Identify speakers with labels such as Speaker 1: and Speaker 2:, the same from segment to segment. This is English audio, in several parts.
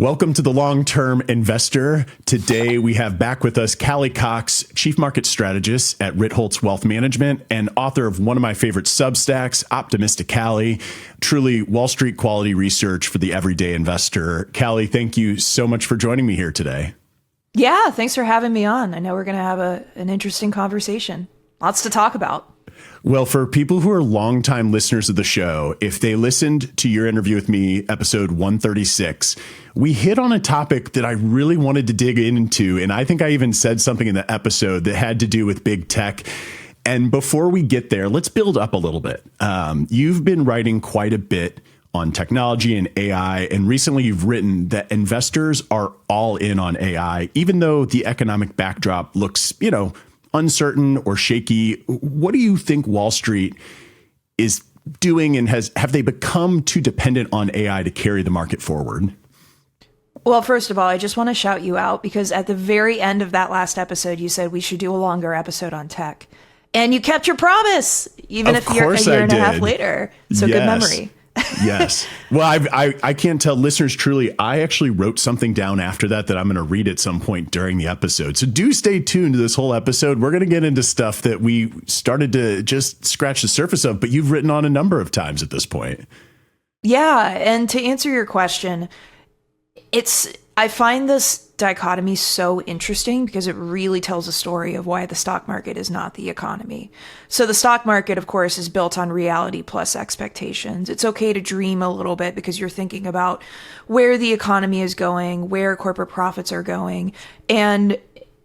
Speaker 1: Welcome to the Long-Term Investor. Today we have back with us Callie Cox, Chief Market Strategist at Ritholtz Wealth Management and author of one of my favorite Substacks, Optimistic Callie, truly Wall Street quality research for the everyday investor. Callie, thank you so much for joining me here today.
Speaker 2: Yeah, thanks for having me on. I know we're going to have an interesting conversation. Lots to talk about.
Speaker 1: Well, for people who are longtime listeners of the show, if they listened to your interview with me, episode 136, we hit on a topic that I really wanted to dig into. And I think I even said something in the episode that had to do with big tech. And before we get there, let's build up a little bit. You've been writing quite a bit on technology and AI. And recently you've written that investors are all in on AI, even though the economic backdrop looks, uncertain or shaky. What do you think Wall Street is doing, and have they become too dependent on AI to carry the market forward?
Speaker 2: Well, first of all, I just want to shout you out because at the very end of that last episode, you said we should do a longer episode on tech. And you kept your promise, even if you're a year and a half later. So yes. Good memory.
Speaker 1: Yes. Well, I can't tell listeners truly. I actually wrote something down after that I'm going to read at some point during the episode. So do stay tuned to this whole episode. We're going to get into stuff that we started to just scratch the surface of, but you've written on a number of times at this point.
Speaker 2: Yeah. And to answer your question, I find this dichotomy so interesting because it really tells a story of why the stock market is not the economy. So the stock market, of course, is built on reality plus expectations. It's okay to dream a little bit because you're thinking about where the economy is going, where corporate profits are going. And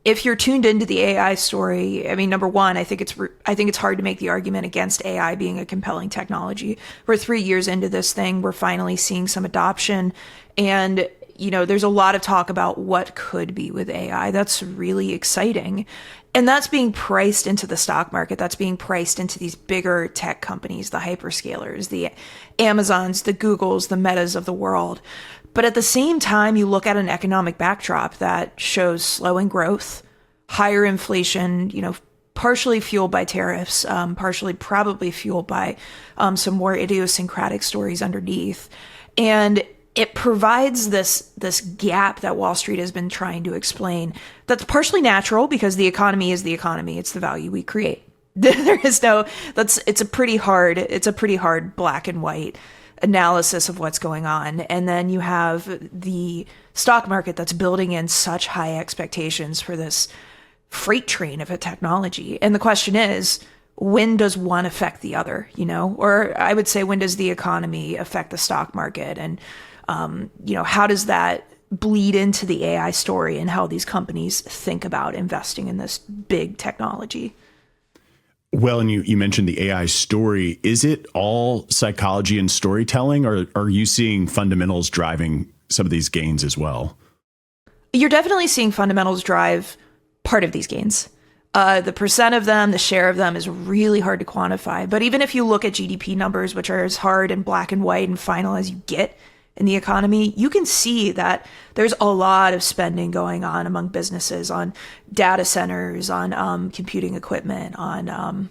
Speaker 2: if you're tuned into the AI story, I mean, number one, I think it's hard to make the argument against AI being a compelling technology. We're 3 years into this thing. We're finally seeing some adoption. And there's a lot of talk about what could be with AI. That's really exciting. And that's being priced into the stock market. That's being priced into these bigger tech companies, the hyperscalers, the Amazons, the Googles, the Metas of the world. But at the same time, you look at an economic backdrop that shows slowing growth, higher inflation, partially fueled by tariffs, partially probably fueled by some more idiosyncratic stories underneath. And it provides this gap that Wall Street has been trying to explain that's partially natural because the economy is the economy. It's the value we create. It's a pretty hard black and white analysis of what's going on. And then you have the stock market that's building in such high expectations for this freight train of a technology. And the question is, when does one affect the other, or I would say, when does the economy affect the stock market? And how does that bleed into the AI story and how these companies think about investing in this big technology?
Speaker 1: Well, and you mentioned the AI story. Is it all psychology and storytelling, or are you seeing fundamentals driving some of these gains as well?
Speaker 2: You're definitely seeing fundamentals drive part of these gains. The percent of them, the share of them is really hard to quantify. But even if you look at GDP numbers, which are as hard and black and white and final as you get in the economy, you can see that there's a lot of spending going on among businesses on data centers, on computing equipment, on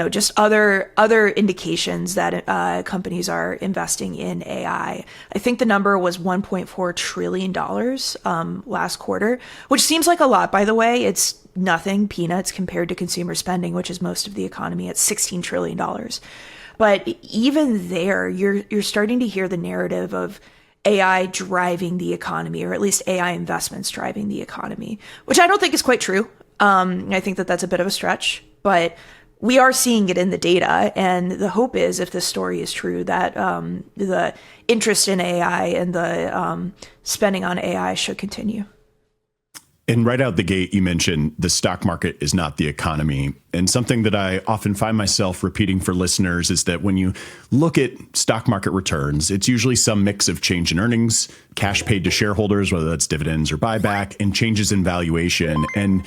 Speaker 2: just other indications that companies are investing in AI. I think the number was $1.4 trillion last quarter, which seems like a lot, by the way. It's nothing, peanuts, compared to consumer spending, which is most of the economy at $16 trillion. But even there, you're starting to hear the narrative of AI driving the economy, or at least AI investments driving the economy, which I don't think is quite true. I think that's a bit of a stretch, but we are seeing it in the data. And the hope is, if this story is true, that the interest in AI and the spending on AI should continue.
Speaker 1: And right out the gate, you mentioned the stock market is not the economy. And something that I often find myself repeating for listeners is that when you look at stock market returns, it's usually some mix of change in earnings, cash paid to shareholders, whether that's dividends or buyback, and changes in valuation. And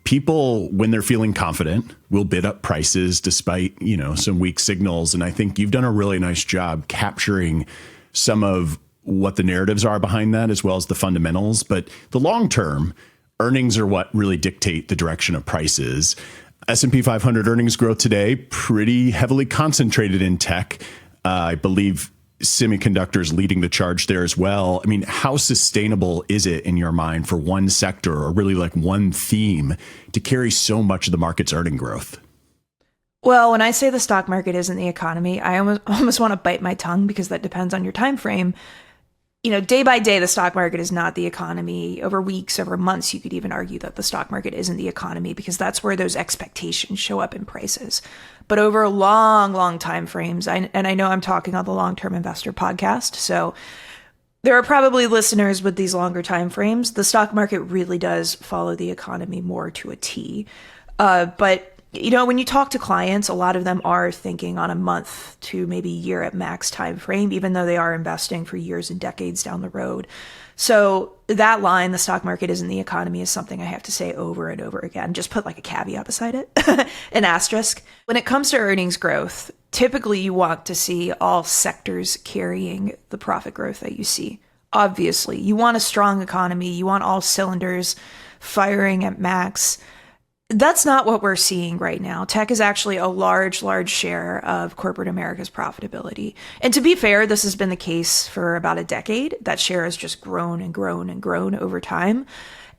Speaker 1: people, when they're feeling confident, will bid up prices despite, some weak signals. And I think you've done a really nice job capturing some of what the narratives are behind that, as well as the fundamentals. But the long term earnings are what really dictate the direction of prices. S&P 500 earnings growth today, pretty heavily concentrated in tech. I believe semiconductors leading the charge there as well. I mean, how sustainable is it in your mind for one sector or really like one theme to carry so much of the market's earning growth?
Speaker 2: Well, when I say the stock market isn't the economy, I almost want to bite my tongue because that depends on your time frame. Day by day, the stock market is not the economy. Over weeks, over months, you could even argue that the stock market isn't the economy because that's where those expectations show up in prices. But over long, long time frames, and I know I'm talking on the Long-Term Investor podcast, so there are probably listeners with these longer time frames. The stock market really does follow the economy more to a T. But when you talk to clients, a lot of them are thinking on a month to maybe year at max time frame, even though they are investing for years and decades down the road. So that line, the stock market isn't the economy, is something I have to say over and over again. Just put like a caveat beside it, an asterisk. When it comes to earnings growth, typically you want to see all sectors carrying the profit growth that you see. Obviously, you want a strong economy. You want all cylinders firing at max. That's not what we're seeing right now. Tech is actually a large, large share of corporate America's profitability. And to be fair, this has been the case for about a decade. That share has just grown and grown and grown over time.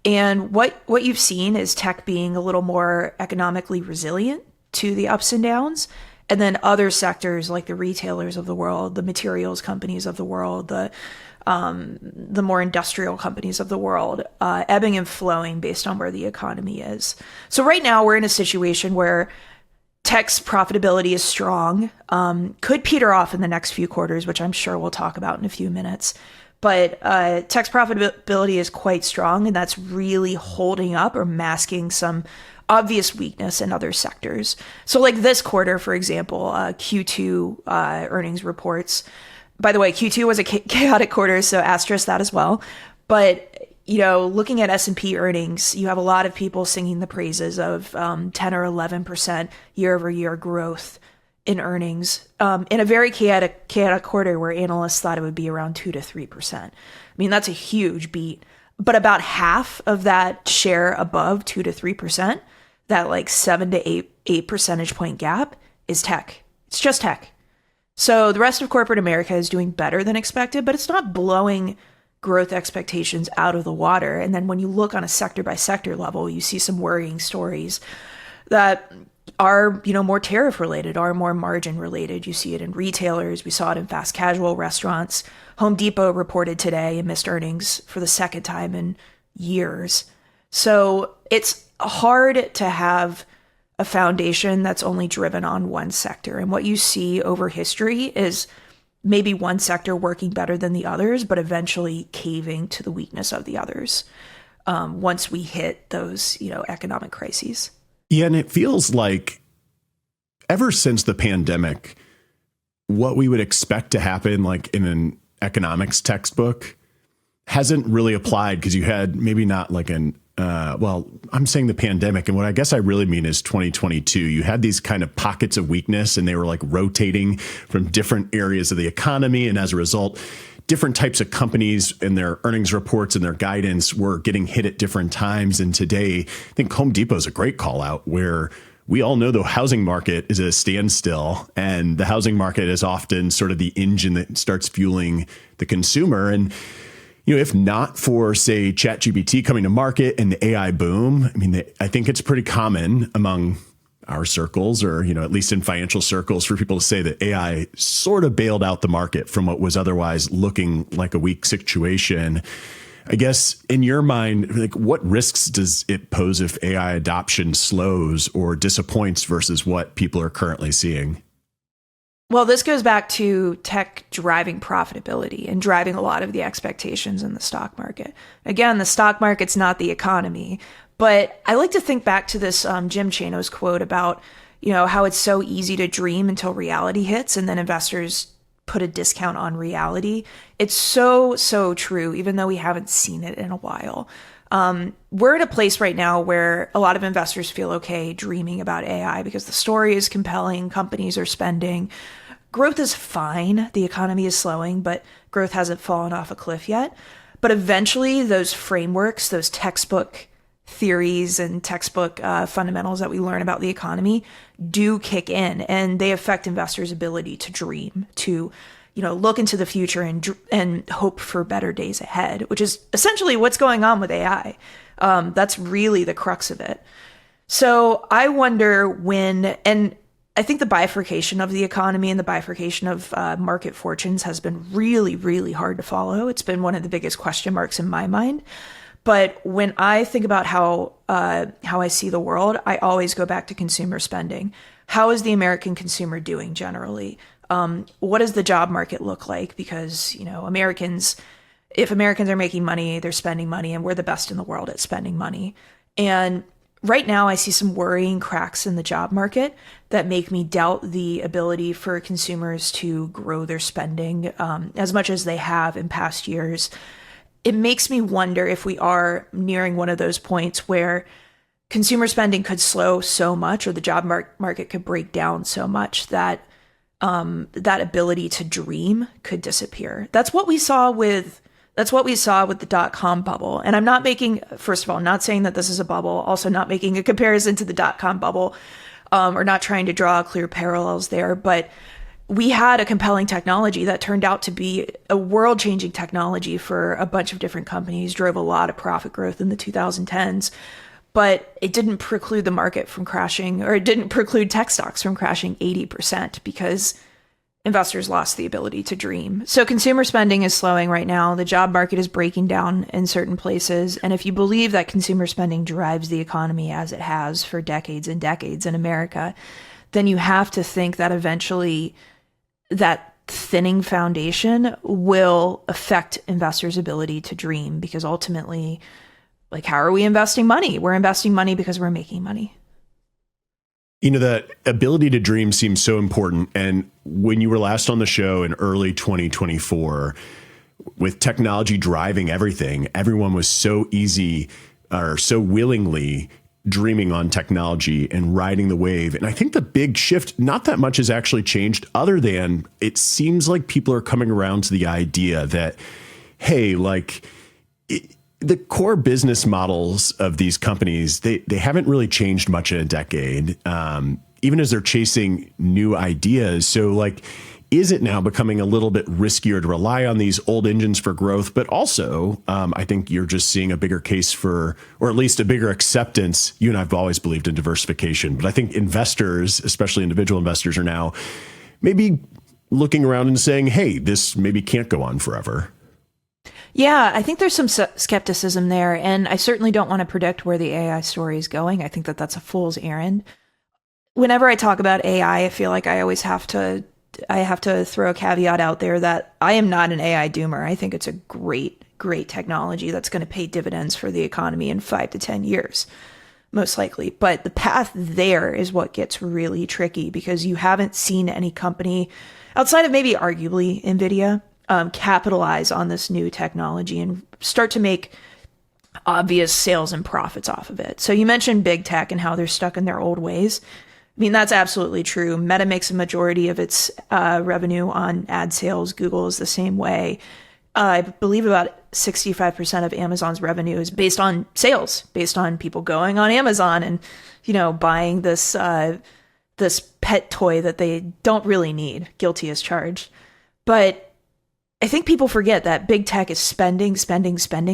Speaker 2: And what you've seen is tech being a little more economically resilient to the ups and downs. And then other sectors like the retailers of the world, the materials companies of the world, the more industrial companies of the world, ebbing and flowing based on where the economy is. So right now we're in a situation where tech's profitability is strong, could peter off in the next few quarters, which I'm sure we'll talk about in a few minutes. But tech's profitability is quite strong, and that's really holding up or masking some obvious weakness in other sectors. So like this quarter, for example, Q2 earnings reports. By the way, Q2 was a chaotic quarter, so asterisk that as well. But, looking at S&P earnings, you have a lot of people singing the praises of 10 or 11% year-over-year growth in earnings in a very chaotic quarter where analysts thought it would be around 2 to 3%. I mean, that's a huge beat. But about half of that share above 2 to 3%, that like 7 to 8 percentage point gap, is tech. It's just tech. So the rest of corporate America is doing better than expected, but it's not blowing growth expectations out of the water. And then when you look on a sector by sector level, you see some worrying stories that are, more tariff related, are more margin related. You see it in retailers. We saw it in fast casual restaurants. Home Depot reported today and missed earnings for the second time in years. So it's hard to have a foundation that's only driven on one sector. And what you see over history is maybe one sector working better than the others, but eventually caving to the weakness of the others once we hit those, economic crises.
Speaker 1: Yeah, and it feels like ever since the pandemic, what we would expect to happen like in an economics textbook hasn't really applied because you had maybe not like I'm saying the pandemic, and what I guess I really mean is 2022. You had these kind of pockets of weakness, and they were like rotating from different areas of the economy. And as a result, different types of companies and their earnings reports and their guidance were getting hit at different times. And today, I think Home Depot is a great call out where we all know the housing market is at a standstill, and the housing market is often sort of the engine that starts fueling the consumer. And if not for, say, ChatGPT coming to market and the AI boom, I mean, I think it's pretty common among our circles or, at least in financial circles for people to say that AI sort of bailed out the market from what was otherwise looking like a weak situation. I guess in your mind, like what risks does it pose if AI adoption slows or disappoints versus what people are currently seeing?
Speaker 2: Well, this goes back to tech driving profitability and driving a lot of the expectations in the stock market. Again, the stock market's not the economy, but I like to think back to this Jim Chanos quote about, how it's so easy to dream until reality hits and then investors put a discount on reality. It's so, so true, even though we haven't seen it in a while. We're at a place right now where a lot of investors feel okay dreaming about AI because the story is compelling, companies are spending. Growth is fine. The economy is slowing, but growth hasn't fallen off a cliff yet. But eventually those frameworks, those textbook theories and textbook fundamentals that we learn about the economy do kick in, and they affect investors' ability to dream, to look into the future and hope for better days ahead, which is essentially what's going on with AI. That's really the crux of it. So I wonder and I think the bifurcation of the economy and the bifurcation of market fortunes has been really, really hard to follow. It's been one of the biggest question marks in my mind. But when I think about how I see the world, I always go back to consumer spending. How is the American consumer doing generally? What does the job market look like? Because, if Americans are making money, they're spending money, and we're the best in the world at spending money. And right now, I see some worrying cracks in the job market that make me doubt the ability for consumers to grow their spending as much as they have in past years. It makes me wonder if we are nearing one of those points where consumer spending could slow so much, or the job market could break down so much that that ability to dream could disappear. That's what we saw with the dot-com bubble. And I'm not first of all, not saying that this is a bubble, also not making a comparison to the dot-com bubble, or not trying to draw clear parallels there. But we had a compelling technology that turned out to be a world-changing technology for a bunch of different companies, drove a lot of profit growth in the 2010s. But it didn't preclude the market from crashing, or it didn't preclude tech stocks from crashing 80% because investors lost the ability to dream. So consumer spending is slowing right now. The job market is breaking down in certain places. And if you believe that consumer spending drives the economy as it has for decades and decades in America, then you have to think that eventually that thinning foundation will affect investors' ability to dream, because ultimately, how are we investing money? We're investing money because we're making money.
Speaker 1: That ability to dream seems so important. And when you were last on the show in early 2024, with technology driving everything, everyone was so willingly dreaming on technology and riding the wave. And I think the big shift, not that much has actually changed, other than it seems like people are coming around to the idea that, hey, the core business models of these companies, they haven't really changed much in a decade, even as they're chasing new ideas. So is it now becoming a little bit riskier to rely on these old engines for growth? But also, I think you're just seeing a bigger case for, or at least a bigger acceptance. You and I've always believed in diversification, but I think investors, especially individual investors, are now maybe looking around and saying, hey, this maybe can't go on forever.
Speaker 2: Yeah, I think there's some skepticism there, and I certainly don't want to predict where the AI story is going. I think that that's a fool's errand. Whenever I talk about AI, I feel like I always have to throw a caveat out there that I am not an AI doomer. I think it's a great technology that's going to pay dividends for the economy in 5 to 10 years, most likely. But the path there is what gets really tricky, because you haven't seen any company outside of maybe arguably NVIDIA capitalize on this new technology and start to make obvious sales and profits off of it. So you mentioned big tech and how they're stuck in their old ways. I mean, that's absolutely true. Meta makes a majority of its revenue on ad sales. Google is the same way. I believe about 65% of Amazon's revenue is based on sales, based on people going on Amazon and, buying this pet toy that they don't really need. Guilty as charged. But I think people forget that big tech is spending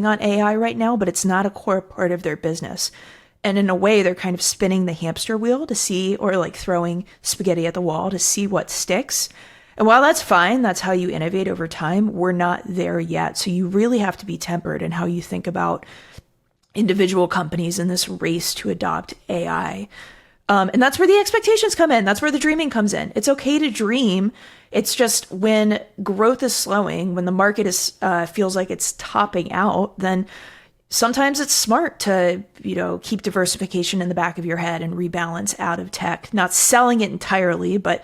Speaker 2: on AI right now, but it's not a core part of their business. And in a way, they're kind of spinning the hamster wheel to see, or throwing spaghetti at the wall to see what sticks. And while that's fine, that's how you innovate over time, we're not there yet. So you really have to be tempered in how you think about individual companies in this race to adopt AI. And that's where the expectations come in. That's where the dreaming comes in. It's okay to dream. It's just when growth is slowing, when the market feels like it's topping out, then sometimes it's smart to, keep diversification in the back of your head and rebalance out of tech, not selling it entirely, but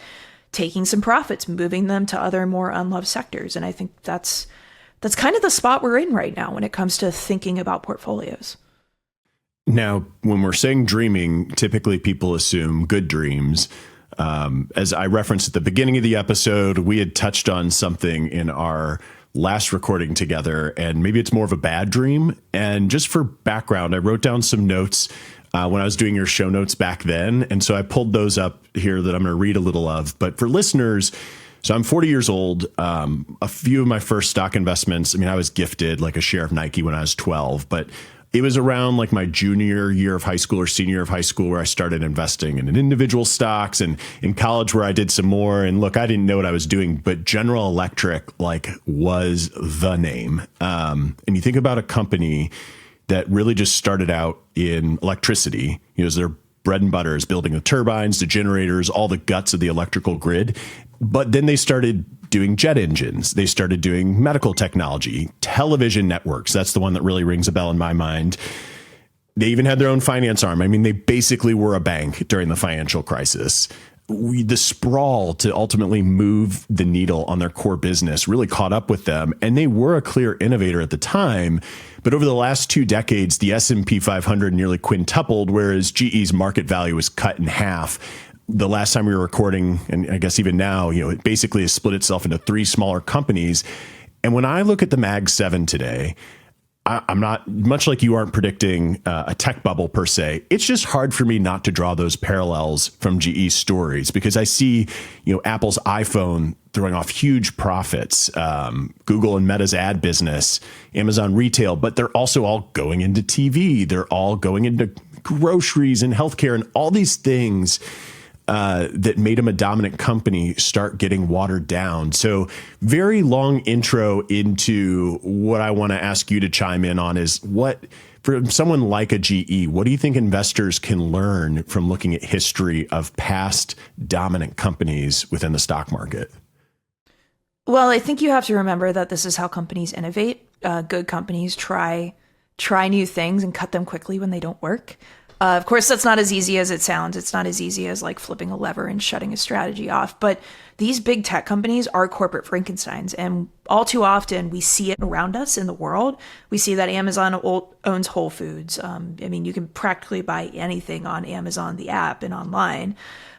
Speaker 2: taking some profits, moving them to other more unloved sectors. And I think that's kind of the spot we're in right now when it comes to thinking about portfolios.
Speaker 1: Now, when we're saying dreaming, typically people assume good dreams. As I referenced at the beginning of the episode, we had touched on something in our last recording together, and maybe it's more of a bad dream. And just for background, I wrote down some notes when I was doing your show notes back then. And so I pulled those up here that I'm going to read a little of. But for listeners, So I'm 40 years old. A few of my first stock investments, I mean, I was gifted like a share of Nike when I was 12, but it was around like my junior year of high school or senior year of high school where I started investing in individual stocks, and in college where I did some more. And look, I didn't know what I was doing, but General Electric like was the name. And you think about a company that really just started out in electricity, as their bread and butter is building the turbines, the generators, all the guts of the electrical grid. But then they started doing jet engines. They started doing medical technology, television networks. That's the one that really rings a bell in my mind. They even had their own finance arm. I mean, they basically were a bank during the financial crisis. The sprawl to ultimately move the needle on their core business really caught up with them. And they were a clear innovator at the time. But over the last 2 decades, the S&P 500 nearly quintupled, whereas GE's market value was cut in half. The last time we were recording, and I guess even now, it basically has split itself into 3 smaller companies. And when I look at the Mag 7 today, I'm not, much like you aren't predicting a tech bubble per se. It's just hard for me not to draw those parallels from GE stories, because I see, Apple's iPhone throwing off huge profits, Google and Meta's ad business, Amazon retail, but they're also all going into TV. They're all going into groceries and healthcare and all these things that made them a dominant company start getting watered down. So very long intro into what I want to ask you to chime in on is for someone like a GE, what do you think investors can learn from looking at history of past dominant companies within the stock market?
Speaker 2: Well, I think you have to remember that this is how companies innovate. Good companies try new things and cut them quickly when they don't work. Of course, that's not as easy as it sounds. It's not as easy as like flipping a lever and shutting a strategy off. But these big tech companies are corporate Frankensteins. And all too often, we see it around us in the world. We see that Amazon owns Whole Foods. I mean, you can practically buy anything on Amazon, the app, and online.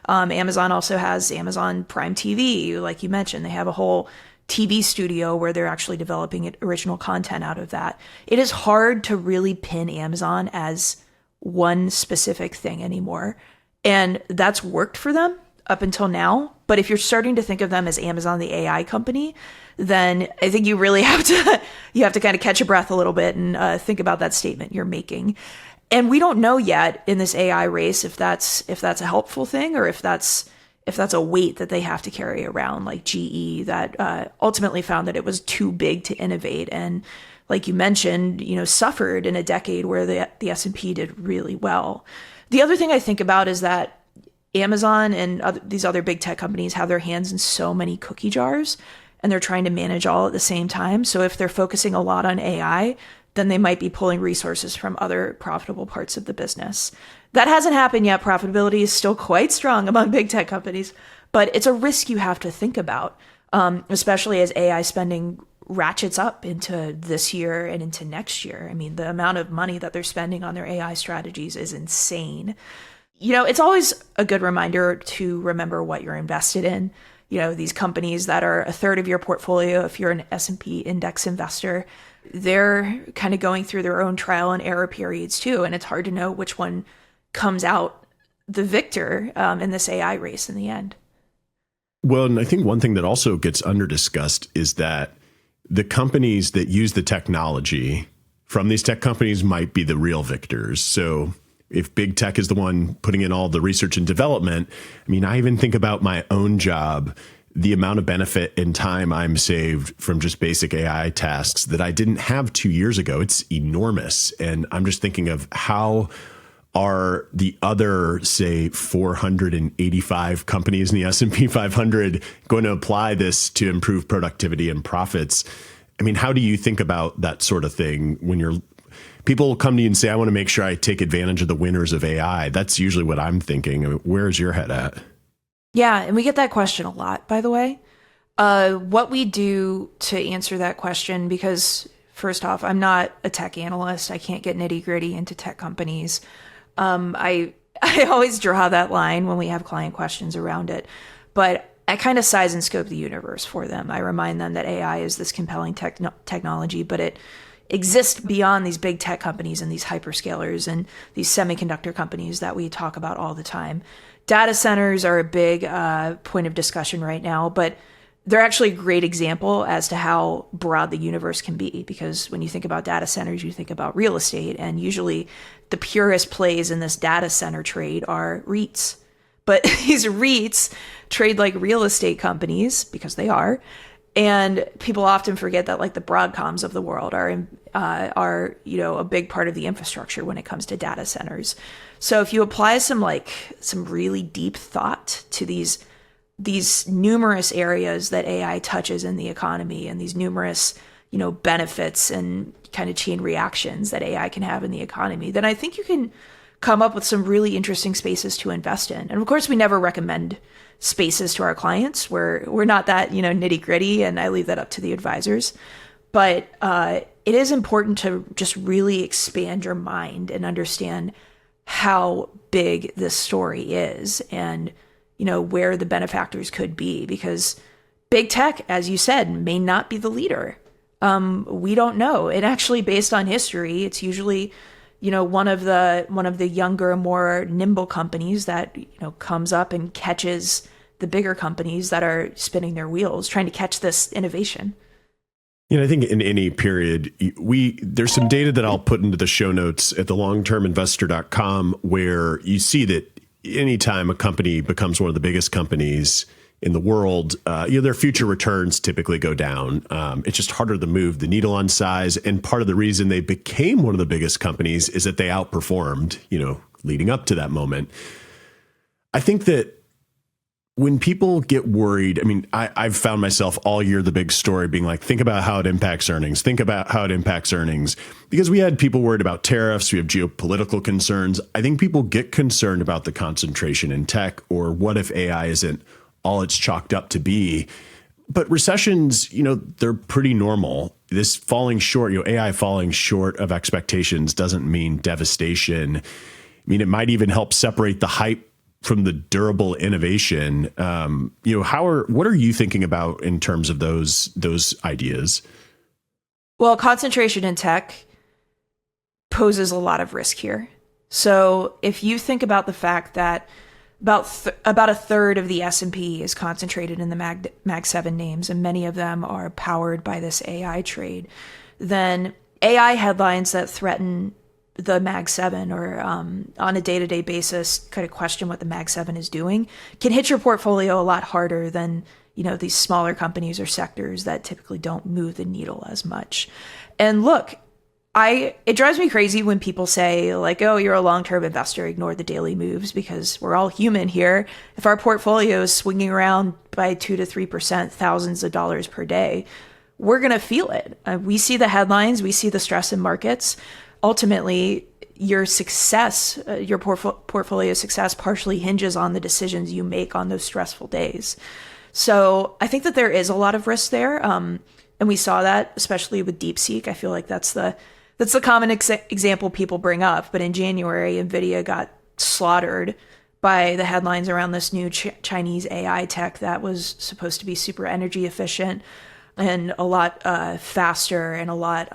Speaker 2: Amazon also has Amazon Prime TV. Like you mentioned, they have a whole TV studio where they're actually developing original content out of that. It is hard to really pin Amazon as one specific thing anymore. And that's worked for them up until now. But if you're starting to think of them as Amazon, the AI company, then I think you really have to kind of catch your breath a little bit and think about that statement you're making. And we don't know yet in this AI race if that's a helpful thing or if that's a weight that they have to carry around, like GE that ultimately found that it was too big to innovate. And like you mentioned, suffered in a decade where the S&P did really well. The other thing I think about is that Amazon and these other big tech companies have their hands in so many cookie jars, and they're trying to manage all at the same time. So if they're focusing a lot on AI, then they might be pulling resources from other profitable parts of the business. That hasn't happened yet. Profitability is still quite strong among big tech companies, but it's a risk you have to think about, especially as AI spending ratchets up into this year and into next year. I mean, the amount of money that they're spending on their AI strategies is insane. It's always a good reminder to remember what you're invested in. These companies that are a third of your portfolio, if you're an S&P index investor, they're kind of going through their own trial and error periods too. And it's hard to know which one comes out the victor in this AI race in the end.
Speaker 1: Well, and I think one thing that also gets under discussed is that the companies that use the technology from these tech companies might be the real victors. So if big tech is the one putting in all the research and development, I mean, I even think about my own job, the amount of benefit and time I'm saved from just basic AI tasks that I didn't have 2 years ago. It's enormous. And I'm just thinking of how are the other, say, 485 companies in the S&P 500 going to apply this to improve productivity and profits? I mean, how do you think about that sort of thing when people come to you and say, I want to make sure I take advantage of the winners of AI? That's usually what I'm thinking. I mean, where's your head at?
Speaker 2: Yeah, and we get that question a lot, by the way. What we do to answer that question, because first off, I'm not a tech analyst. I can't get nitty gritty into tech companies. I always draw that line when we have client questions around it, but I kind of size and scope the universe for them. I remind them that AI is this compelling technology, but it exists beyond these big tech companies and these hyperscalers and these semiconductor companies that we talk about all the time. Data centers are a big point of discussion right now, but they're actually a great example as to how broad the universe can be, because when you think about data centers, you think about real estate, and usually the purest plays in this data center trade are REITs. But these REITs trade like real estate companies, because they are, and people often forget that like the Broadcoms of the world are a big part of the infrastructure when it comes to data centers. So if you apply some really deep thought to these numerous areas that AI touches in the economy, and these numerous, benefits and kind of chain reactions that AI can have in the economy, then I think you can come up with some really interesting spaces to invest in. And of course, we never recommend spaces to our clients. We're not that, nitty gritty, and I leave that up to the advisors. But it is important to just really expand your mind and understand how big this story is, and where the benefactors could be, because big tech, as you said, may not be the leader. We don't know. And actually, based on history, it's usually, one of the younger, more nimble companies that, comes up and catches the bigger companies that are spinning their wheels, trying to catch this innovation.
Speaker 1: I think in any period, there's some data that I'll put into the show notes at thelongterminvestor.com, where you see that anytime a company becomes one of the biggest companies in the world, their future returns typically go down. It's just harder to move the needle on size. And part of the reason they became one of the biggest companies is that they outperformed, leading up to that moment. I think that when people get worried, I've found myself all year, the big story being like, think about how it impacts earnings. Think about how it impacts earnings. Because we had people worried about tariffs. We have geopolitical concerns. I think people get concerned about the concentration in tech, or what if AI isn't all it's chalked up to be. But recessions, they're pretty normal. This falling short, AI falling short of expectations doesn't mean devastation. It might even help separate the hype from the durable innovation. What are you thinking about in terms of those ideas?
Speaker 2: Well, concentration in tech poses a lot of risk here. So if you think about the fact that about a third of the S&P is concentrated in the Mag 7 names, and many of them are powered by this AI trade, then AI headlines that threaten the Mag 7, or on a day-to-day basis kind of question what the Mag 7 is doing, can hit your portfolio a lot harder than these smaller companies or sectors that typically don't move the needle as much. And look, it drives me crazy when people say like, oh, you're a long-term investor, ignore the daily moves, because we're all human here. If our portfolio is swinging around by 2 to 3%, thousands of dollars per day, we're going to feel it. We see the headlines, we see the stress in markets. Ultimately, your success, your portfolio success partially hinges on the decisions you make on those stressful days. So I think that there is a lot of risk there. And we saw that, especially with DeepSeek. I feel like that's the common example people bring up. But in January, NVIDIA got slaughtered by the headlines around this new Chinese AI tech that was supposed to be super energy efficient and a lot faster and a lot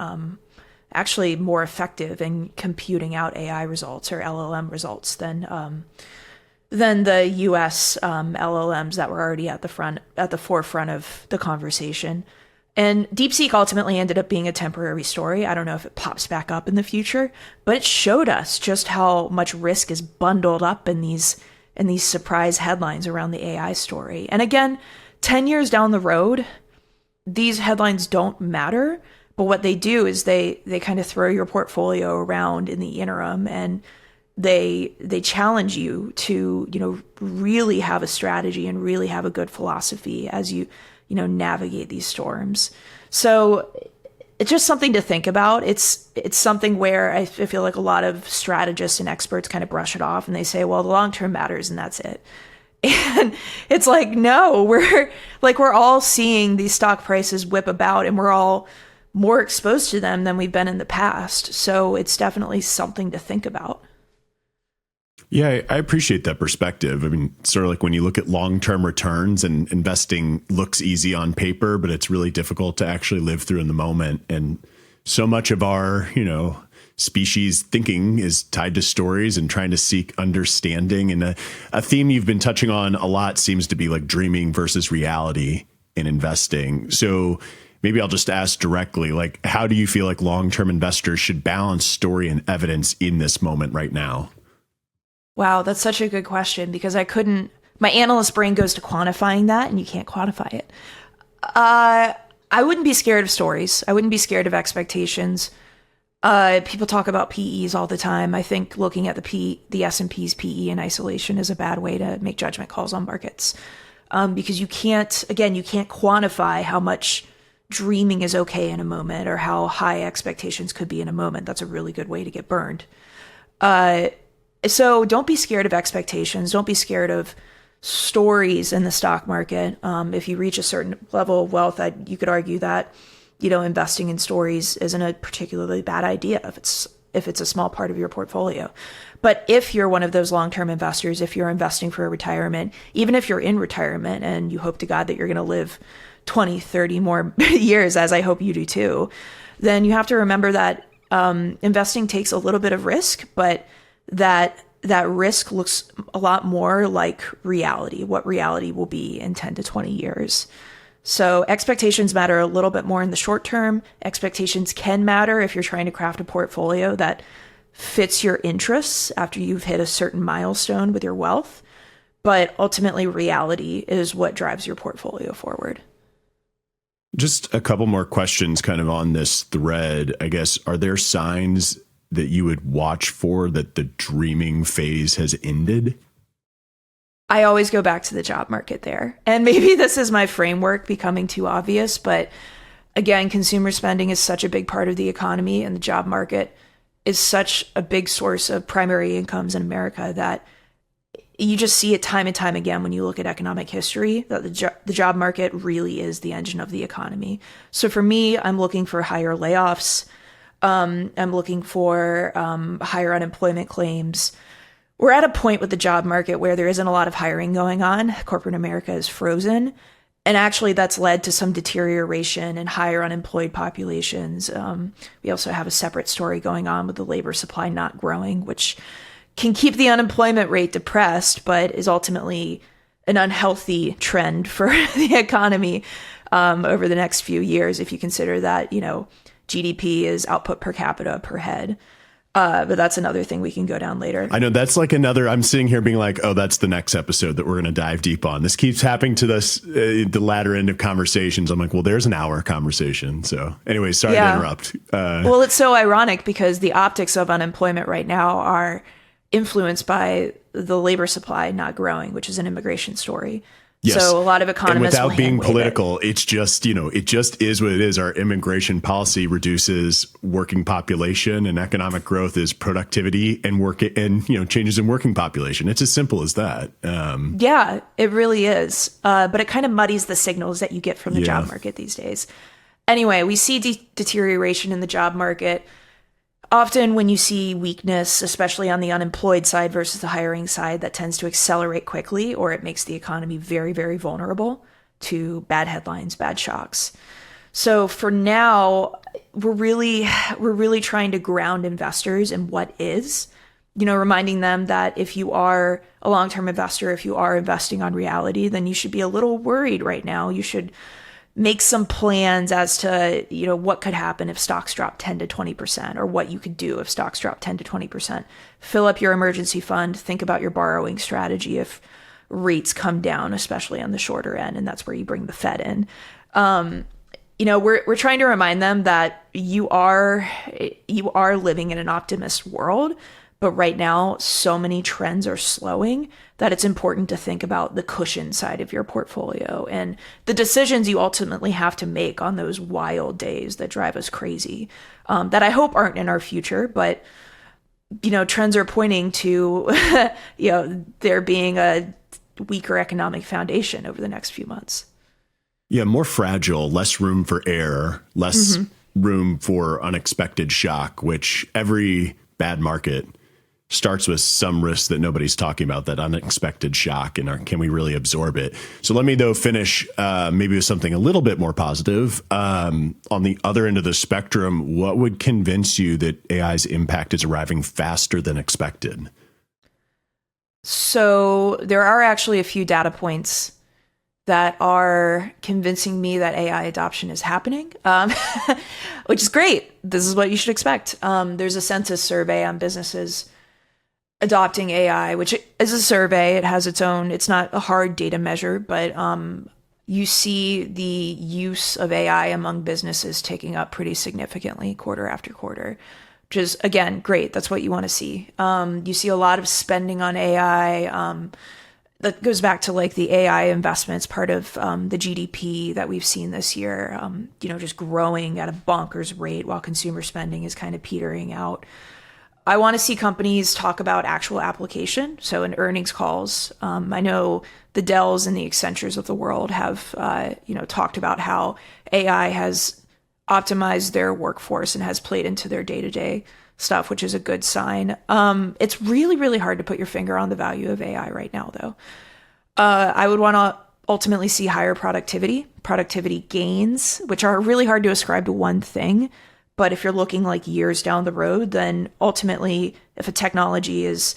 Speaker 2: actually more effective in computing out AI results, or LLM results, than the US LLMs that were already at the forefront of the conversation. And DeepSeek ultimately ended up being a temporary story. I don't know if it pops back up in the future, but it showed us just how much risk is bundled up in these surprise headlines around the AI story. And again, 10 years down the road, these headlines don't matter, but what they do is they kind of throw your portfolio around in the interim, and they challenge you to, really have a strategy and really have a good philosophy as you navigate these storms. So it's just something to think about. It's something where I feel like a lot of strategists and experts kind of brush it off, and they say, well, the long term matters and that's it. And it's like, no, we're all seeing these stock prices whip about, and we're all more exposed to them than we've been in the past. So it's definitely something to think about.
Speaker 1: Yeah, I appreciate that perspective. Sort of like when you look at long-term returns, and investing looks easy on paper, but it's really difficult to actually live through in the moment. And so much of our, species thinking is tied to stories and trying to seek understanding. And a theme you've been touching on a lot seems to be like dreaming versus reality. in investing. So maybe I'll just ask directly, like, how do you feel like long-term investors should balance story and evidence in this moment right now?
Speaker 2: Wow, that's such a good question because my analyst brain goes to quantifying that and you can't quantify it. I wouldn't be scared of stories. I wouldn't be scared of expectations. People talk about PEs all the time. I think looking at the S&P's PE in isolation is a bad way to make judgment calls on markets. Because you can't quantify how much dreaming is okay in a moment or how high expectations could be in a moment. That's a really good way to get burned. So don't be scared of expectations. Don't be scared of stories in the stock market. If you reach a certain level of wealth, you could argue that, investing in stories isn't a particularly bad idea if it's a small part of your portfolio. But if you're one of those long-term investors, if you're investing for a retirement, even if you're in retirement and you hope to God that you're going to live 20, 30 more years, as I hope you do too, then you have to remember that investing takes a little bit of risk, but that risk looks a lot more like reality, what reality will be in 10 to 20 years. So expectations matter a little bit more in the short term. Expectations can matter if you're trying to craft a portfolio that fits your interests after you've hit a certain milestone with your wealth. But ultimately, reality is what drives your portfolio forward.
Speaker 1: Just a couple more questions kind of on this thread. I guess, are there signs that you would watch for that the dreaming phase has ended?
Speaker 2: I always go back to the job market there. And maybe this is my framework becoming too obvious, but again, consumer spending is such a big part of the economy, and the job market is such a big source of primary incomes in America that you just see it time and time again when you look at economic history, that the job market really is the engine of the economy. So for me, I'm looking for higher layoffs. I'm looking for higher unemployment claims. We're at a point with the job market where there isn't a lot of hiring going on. Corporate America is frozen. And actually, that's led to some deterioration and higher unemployed populations. We also have a separate story going on with the labor supply not growing, which can keep the unemployment rate depressed, but is ultimately an unhealthy trend for the economy over the next few years, if you consider that, GDP is output per capita per head. But that's another thing we can go down later.
Speaker 1: I know that's like I'm sitting here being like, oh, that's the next episode that we're going to dive deep on. This keeps happening to us, the latter end of conversations. I'm like, well, there's an hour conversation. So anyway, sorry to interrupt.
Speaker 2: Well, it's so ironic because the optics of unemployment right now are influenced by the labor supply not growing, which is an immigration story.
Speaker 1: Yes.
Speaker 2: So a lot of economists,
Speaker 1: and without being political, it's just, it just is what it is. Our immigration policy reduces working population, and economic growth is productivity and changes in working population. It's as simple as that.
Speaker 2: Yeah, it really is. But it kind of muddies the signals that you get from the job market these days. Anyway, we see deterioration in the job market. Often when you see weakness, especially on the unemployed side versus the hiring side, that tends to accelerate quickly, or it makes the economy very, very vulnerable to bad headlines, bad shocks. So for now, we're really trying to ground investors in what is, reminding them that if you are a long-term investor, if you are investing on reality, then you should be a little worried right now. You should make some plans as to, what could happen if stocks drop 10 to 20%, or what you could do if stocks drop 10 to 20%. Fill up your emergency fund. Think about your borrowing strategy if rates come down, especially on the shorter end. And that's where you bring the Fed in. We're trying to remind them that you are living in an optimist world. But right now, so many trends are slowing that it's important to think about the cushion side of your portfolio and the decisions you ultimately have to make on those wild days that drive us crazy, that I hope aren't in our future. But, trends are pointing to, there being a weaker economic foundation over the next few months.
Speaker 1: Yeah, more fragile, less room for error, less room for unexpected shock, which every bad market starts with some risk that nobody's talking about, that unexpected shock, and can we really absorb it? So let me, though, finish maybe with something a little bit more positive. On the other end of the spectrum, what would convince you that AI's impact is arriving faster than expected?
Speaker 2: So there are actually a few data points that are convincing me that AI adoption is happening, which is great. This is what you should expect. There's a census survey on businesses adopting AI, which is a survey. It has its own, it's not a hard data measure, but you see the use of AI among businesses taking up pretty significantly quarter after quarter, which is, again, great. That's what you want to see. You see a lot of spending on AI. That goes back to like the AI investments part of the GDP that we've seen this year, just growing at a bonkers rate while consumer spending is kind of petering out. I want to see companies talk about actual application. So in earnings calls, I know the Dells and the Accentures of the world have, talked about how AI has optimized their workforce and has played into their day-to-day stuff, which is a good sign. It's really, really hard to put your finger on the value of AI right now, though. I would want to ultimately see higher productivity gains, which are really hard to ascribe to one thing. But if you're looking like years down the road, then ultimately, if a technology is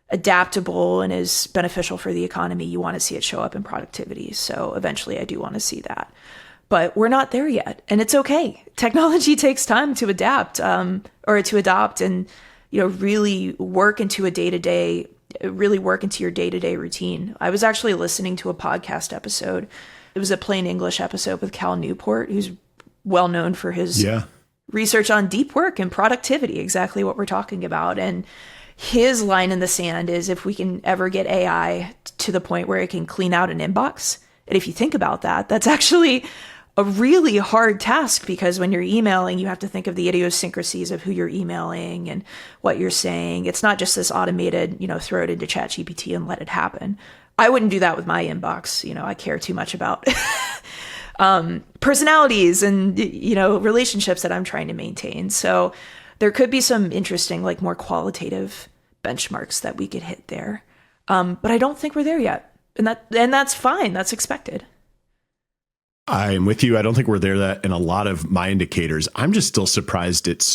Speaker 2: adaptable and is beneficial for the economy, you want to see it show up in productivity. So eventually I do want to see that. But we're not there yet, and it's okay. Technology takes time to adapt, or to adopt, and really work into your day-to-day routine. I was actually listening to a podcast episode. It was a plain English episode with Cal Newport, who's well known for his research on deep work and productivity, exactly what we're talking about. And his line in the sand is, if we can ever get AI to the point where it can clean out an inbox, and if you think about that, that's actually a really hard task, because when you're emailing, you have to think of the idiosyncrasies of who you're emailing and what you're saying. It's not just this automated, throw it into ChatGPT and let it happen. I wouldn't do that with my inbox. I care too much about personalities and, relationships that I'm trying to maintain. So there could be some interesting, like more qualitative benchmarks that we could hit there. But I don't think we're there yet. And that's fine. That's expected.
Speaker 1: I'm with you. I don't think we're there that in a lot of my indicators. I'm just still surprised at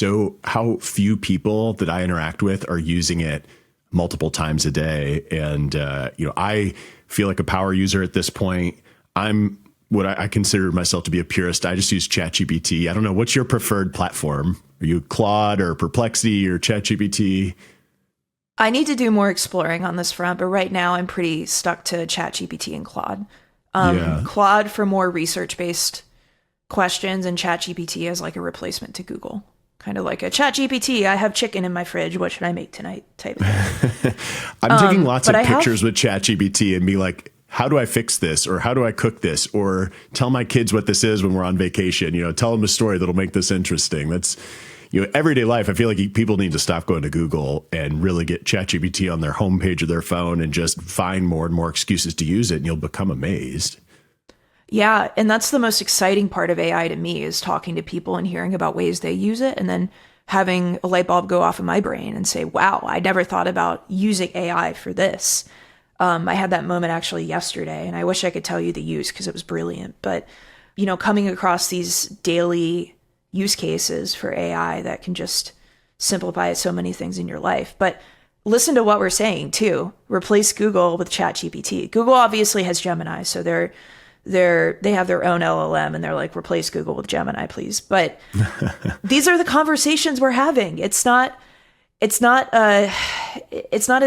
Speaker 1: how few people that I interact with are using it multiple times a day. And, I feel like a power user at this point. I'm what I consider myself to be a purist. I just use ChatGPT. I don't know. What's your preferred platform? Are you Claude or Perplexity or ChatGPT?
Speaker 2: I need to do more exploring on this front, but right now I'm pretty stuck to ChatGPT and Claude. Claude for more research-based questions, and ChatGPT as like a replacement to Google. Kind of like a ChatGPT, I have chicken in my fridge, what should I make tonight type of thing.
Speaker 1: I'm taking lots of pictures with ChatGPT and be like, how do I fix this? Or how do I cook this? Or tell my kids what this is when we're on vacation. Tell them a story that'll make this interesting. That's, everyday life. I feel like people need to stop going to Google and really get ChatGPT on their homepage of their phone and just find more and more excuses to use it, and you'll become amazed.
Speaker 2: Yeah, and that's the most exciting part of AI to me, is talking to people and hearing about ways they use it, and then having a light bulb go off in my brain and say, wow, I never thought about using AI for this. I had that moment actually yesterday, and I wish I could tell you the use because it was brilliant. But, coming across these daily use cases for AI that can just simplify so many things in your life. But listen to what we're saying too. Replace Google with ChatGPT. Google obviously has Gemini, so they have their own LLM, and they're like, replace Google with Gemini, please. But these are the conversations we're having. It's not a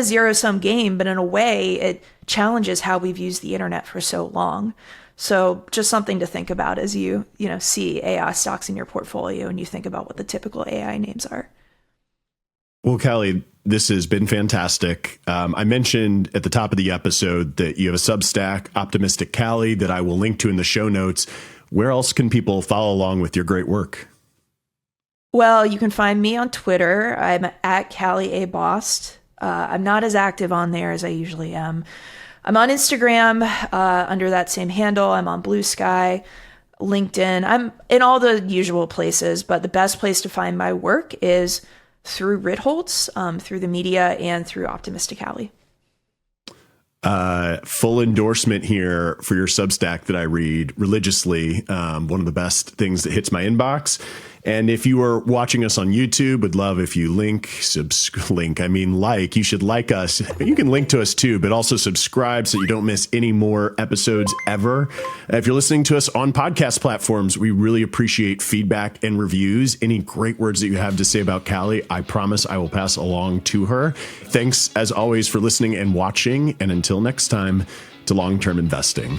Speaker 2: zero-sum game, but in a way it challenges how we've used the internet for so long. So just something to think about as you see AI stocks in your portfolio and you think about what the typical AI names are.
Speaker 1: Well, Callie, this has been fantastic. I mentioned at the top of the episode that you have a Substack, Optimistic Callie, that I will link to in the show notes. Where else can people follow along with your great work?
Speaker 2: Well, you can find me on Twitter. I'm at Callie A. Bost. I'm not as active on there as I usually am. I'm on Instagram under that same handle. I'm on Blue Sky, LinkedIn. I'm in all the usual places, but the best place to find my work is through Ritholtz, through the media, and through Optimistic Callie.
Speaker 1: Full endorsement here for your Substack that I read religiously. One of the best things that hits my inbox. And if you are watching us on YouTube, would love if you you should like us. You can link to us too, but also subscribe so you don't miss any more episodes ever. If you're listening to us on podcast platforms, we really appreciate feedback and reviews. Any great words that you have to say about Callie, I promise I will pass along to her. Thanks as always for listening and watching. And until next time, to long-term investing.